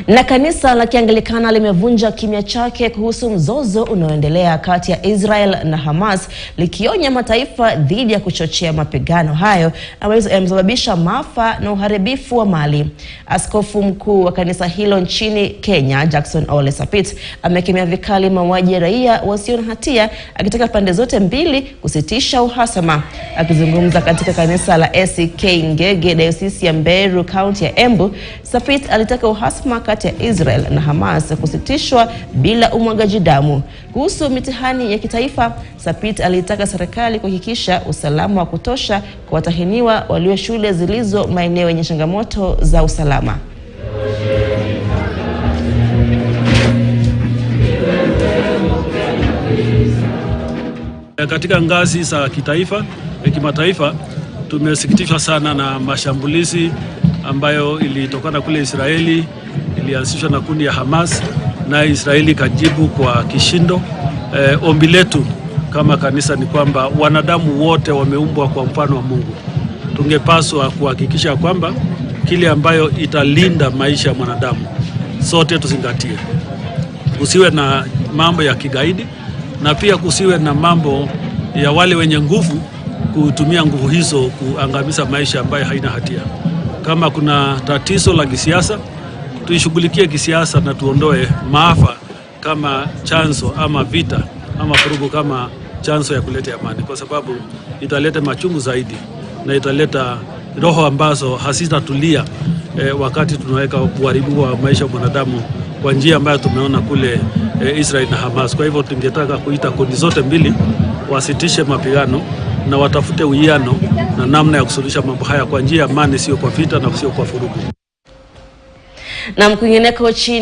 Na kanisa la Kiangilikana limevunja kimya chake kuhusu mzozo unaoendelea kati ya Israel na Hamas, likionya mataifa dhidi ya kuchochea mapigano hayo ambayo yamesababisha maafa na uharibifu wa mali. Askofu mkuu wa kanisa hilo nchini Kenya, Jackson Ole Sapit, amekemea vikali mauaji ya raia wasio na hatia, akitaka pande zote mbili kusitisha uhasama. Akizungumza katika kanisa la ACK Ngege, Diocese ya Mberu, County ya Embu, Sapit alitaka uhasama kati ya Israel na Hamas kusitishwa bila umwagaji damu. Kuhusu mitihani ya kitaifa, Sapit alitaka serikali kuhakikisha usalama wa kutosha kwa watahiniwa walio shule zilizo maeneo yenye changamoto za usalama. Katika ngazi za kitaifa na kimataifa, tumesikitishwa sana na mashambulizi ambayo ilitokana kule Israeli, ilianzishwa na kundi ya Hamas na Israeli kajibu kwa kishindo. Ombi letu kama kanisa ni kwamba wanadamu wote wameumbwa kwa mfano wa Mungu. Tungepaswa kuhakikisha kwamba kile ambayo italinda maisha ya mwanadamu sote tuzingatie. Kusiwe na mambo ya kigaidi, na pia kusiwe na mambo ya wale wenye nguvu kutumia nguvu hizo kuangamiza maisha ambayo haina hatia. Kama kuna tatizo la kisiasa, tuishughulikie kisiasa na tuondoe maafa kama chanzo ama vita ama vurugu kama chanzo ya kuleta amani, kwa sababu italeta machungu zaidi na italeta roho ambazo hasitatulia wakati tunaweka uharibifu wa maisha ya mwanadamu kwa njia ambayo tumeona kule Israel na Hamas. Kwa hivyo tungetaka kuita kundi zote mbili wasitishe mapigano na watafute uwiano na namna ya kusuluhisha mambo haya kwa njia ya amani, sio kwa vita na sio kwa vurugu. Na kwingineko chini